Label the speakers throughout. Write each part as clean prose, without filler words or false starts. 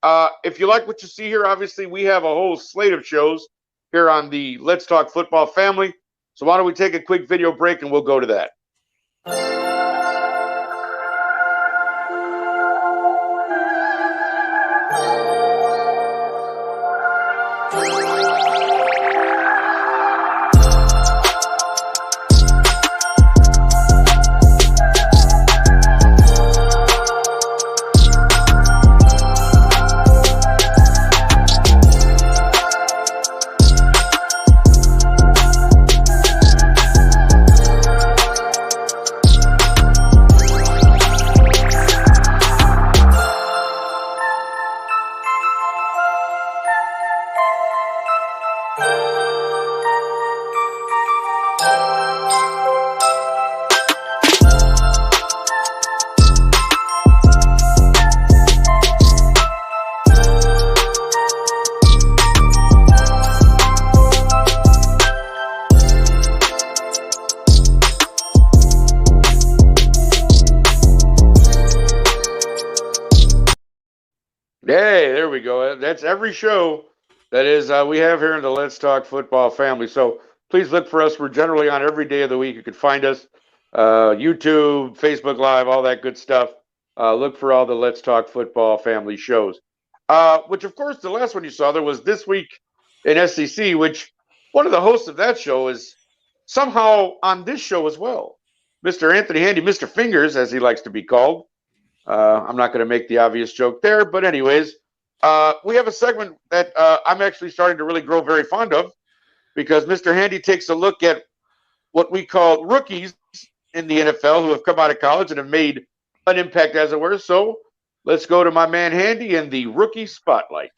Speaker 1: If you like what you see here, obviously we have a whole slate of shows here on the Let's Talk Football family. So why don't we take a quick video break and we'll go to that. Hey, there we go. That's every show that is we have here in the Let's Talk Football family. So please look for us. We're generally on every day of the week. You can find us YouTube, Facebook Live, all that good stuff. Look for all the Let's Talk Football family shows. Which, of course, the last one you saw there was This Week in SEC, which one of the hosts of that show is somehow on this show as well. Mr. Anthony Handy, Mr. Fingers, as he likes to be called. I'm not going to make the obvious joke there, but anyways, we have a segment that I'm actually starting to really grow very fond of because Mr. Handy takes a look at what we call rookies in the NFL who have come out of college and have made an impact, as it were. So let's go to my man Handy and the rookie spotlight.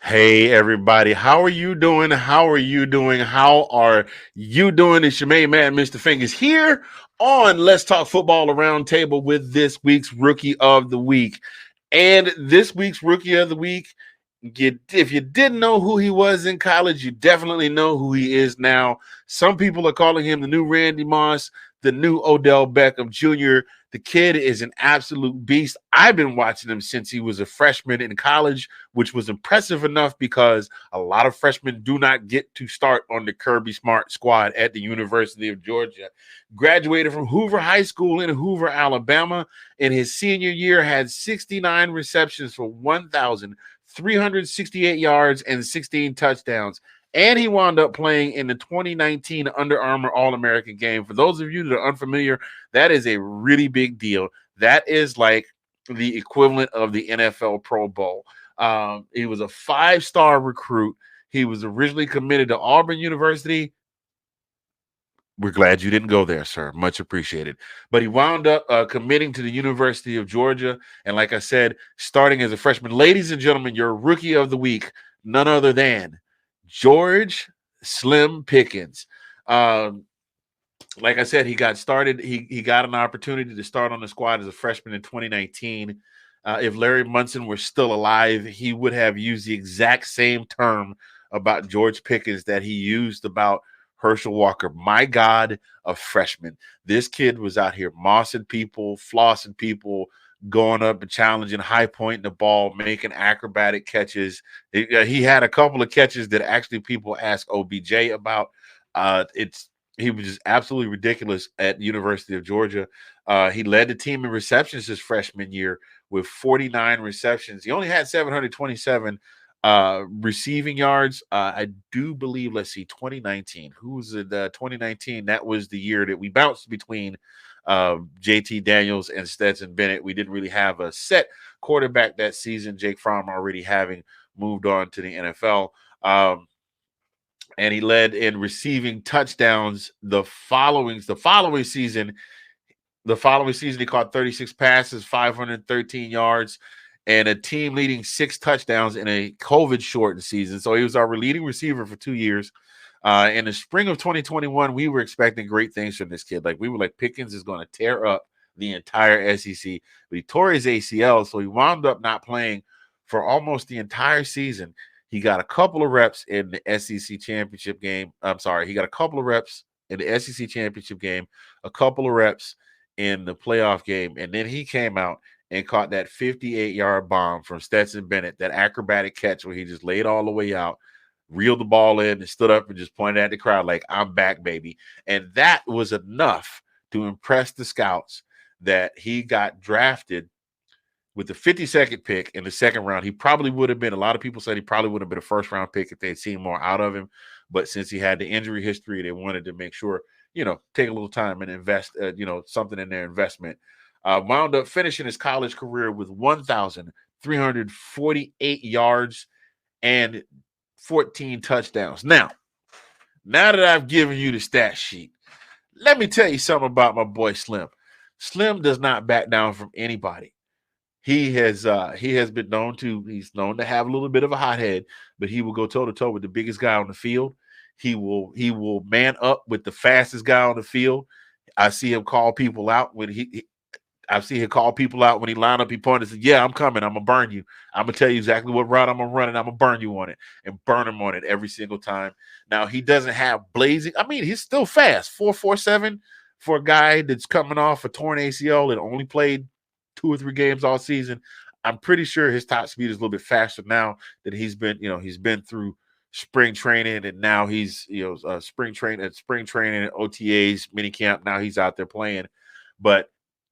Speaker 2: Hey, everybody. How are you doing? How are you doing? How are you doing? It's your main man, Mr. Fingers, here on Let's Talk Football Around Table with this week's Rookie of the Week. And this week's Rookie of the Week, if you didn't know who he was in college, you definitely know who he is now. Some people are calling him the new Randy Moss, the new Odell Beckham Jr. The kid is an absolute beast. I've been watching him since he was a freshman in college, which was impressive enough because a lot of freshmen do not get to start on the Kirby Smart squad at the University of Georgia. Graduated from Hoover High School in Hoover, Alabama. In his senior year, had 69 receptions for 1,368 yards and 16 touchdowns. And he wound up playing in the 2019 Under Armour All-American game. For those of you that are unfamiliar, that is a really big deal. That is like the equivalent of the NFL Pro Bowl. He was a 5-star recruit. He was originally committed to Auburn University. We're glad you didn't go there, sir. Much appreciated. But he wound up committing to the University of Georgia. And like I said, starting as a freshman. Ladies and gentlemen, your Rookie of the Week, none other than George Slim Pickens. Like I said, he got started. He got an opportunity to start on the squad as a freshman in 2019. If Larry Munson were still alive, he would have used the exact same term about George Pickens that he used about Herschel Walker. My God, a freshman. This kid was out here mossing people, flossing people, going up and challenging, high pointing the ball, making acrobatic catches. He had a couple of catches that actually people ask OBJ about. He was just absolutely ridiculous at the University of Georgia. He led the team in receptions his freshman year with 49 receptions. He only had 727 receiving yards. I do believe, let's see, 2019. Who was it? 2019, that was the year that we bounced between JT Daniels and Stetson Bennett. We didn't really have a set quarterback that season, Jake Fromm already having moved on to the NFL. And he led in receiving touchdowns the following season. The following season, he caught 36 passes, 513 yards, and a team-leading 6 touchdowns in a COVID-shortened season. So he was our leading receiver for 2 years. In the spring of 2021, we were expecting great things from this kid. Like, we were like, Pickens is going to tear up the entire SEC. But he tore his ACL, so he wound up not playing for almost the entire season. He got a couple of reps in the SEC championship game. I'm sorry. He got a couple of reps in the SEC championship game, a couple of reps in the playoff game, and then he came out and caught that 58-yard bomb from Stetson Bennett, that acrobatic catch where he just laid all the way out, reeled the ball in, and stood up and just pointed at the crowd like, I'm back, baby. And that was enough to impress the scouts that he got drafted with the 52nd pick in the second round. He probably would have been, a lot of people said he probably would have been a first-round pick if they'd seen more out of him. But since he had the injury history, they wanted to make sure, take a little time and invest, something in their investment. Wound up finishing his college career with 1,348 yards and 14 touchdowns. Now that I've given you the stat sheet, let me tell you something about my boy Slim. Slim does not back down from anybody. He's known to have a little bit of a hothead, but he will go toe to toe with the biggest guy on the field. He will man up with the fastest guy on the field. I see him call people out when he line up, he pointed and said, yeah, I'm coming. I'm going to burn you. I'm going to tell you exactly what route I'm going to run, and I'm going to burn you on it and burn him on it every single time. Now, he doesn't have blazing. I mean, he's still fast. 4.47 for a guy that's coming off a torn ACL and only played 2 or 3 games all season. I'm pretty sure his top speed is a little bit faster now that he's been through spring training, and now he's, spring training, OTAs, minicamp. Now he's out there playing. But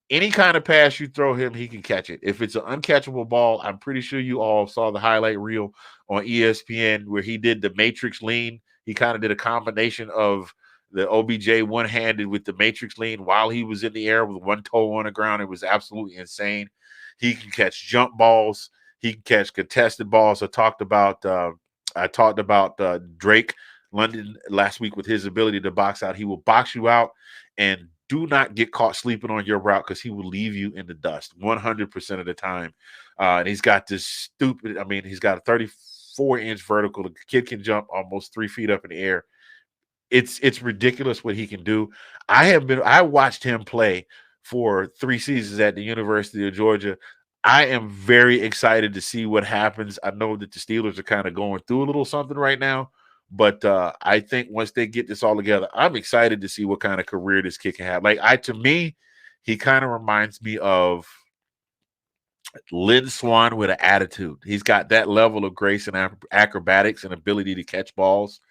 Speaker 2: any kind of pass you throw him, he can catch it. If it's an uncatchable ball, I'm pretty sure you all saw the highlight reel on ESPN where he did the matrix lean. He kind of did a combination of the OBJ one-handed with the matrix lean while he was in the air with one toe on the ground. It was absolutely insane. He can catch jump balls. He can catch contested balls. I talked about Drake London last week with his ability to box out. He will box you out, and do not get caught sleeping on your route because he will leave you in the dust 100% of the time. And he's got this he's got a 34-inch vertical. The kid can jump almost 3 feet up in the air. It's ridiculous what he can do. I watched him play for 3 seasons at the University of Georgia. I am very excited to see what happens. I know that the Steelers are kind of going through a little something right now, but I think once they get this all together, I'm excited to see what kind of career this kid can have. To me, he kind of reminds me of Lynn Swann with an attitude. He's got that level of grace and acrobatics and ability to catch balls.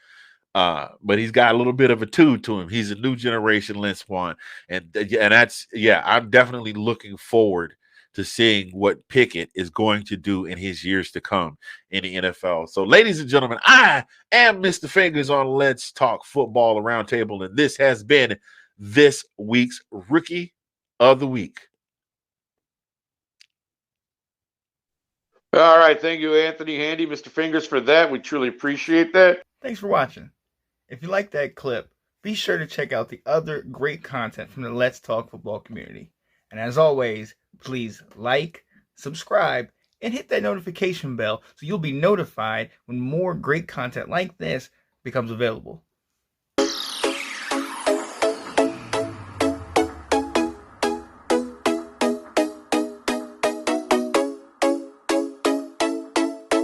Speaker 2: But he's got a little bit of a tune to him. He's a new generation Lynn Swann. And I'm definitely looking forward to seeing what Pickett is going to do in his years to come in the NFL. So, ladies and gentlemen, I am Mr. Fingers on Let's Talk Football Roundtable, and this has been this week's Rookie of the Week.
Speaker 1: All right. Thank you, Anthony Handy, Mr. Fingers, for that. We truly appreciate that.
Speaker 3: Thanks for watching. If you like that clip, be sure to check out the other great content from the Let's Talk Football community. And as always, please like, subscribe, and hit that notification bell so you'll be notified when more great content like this becomes available.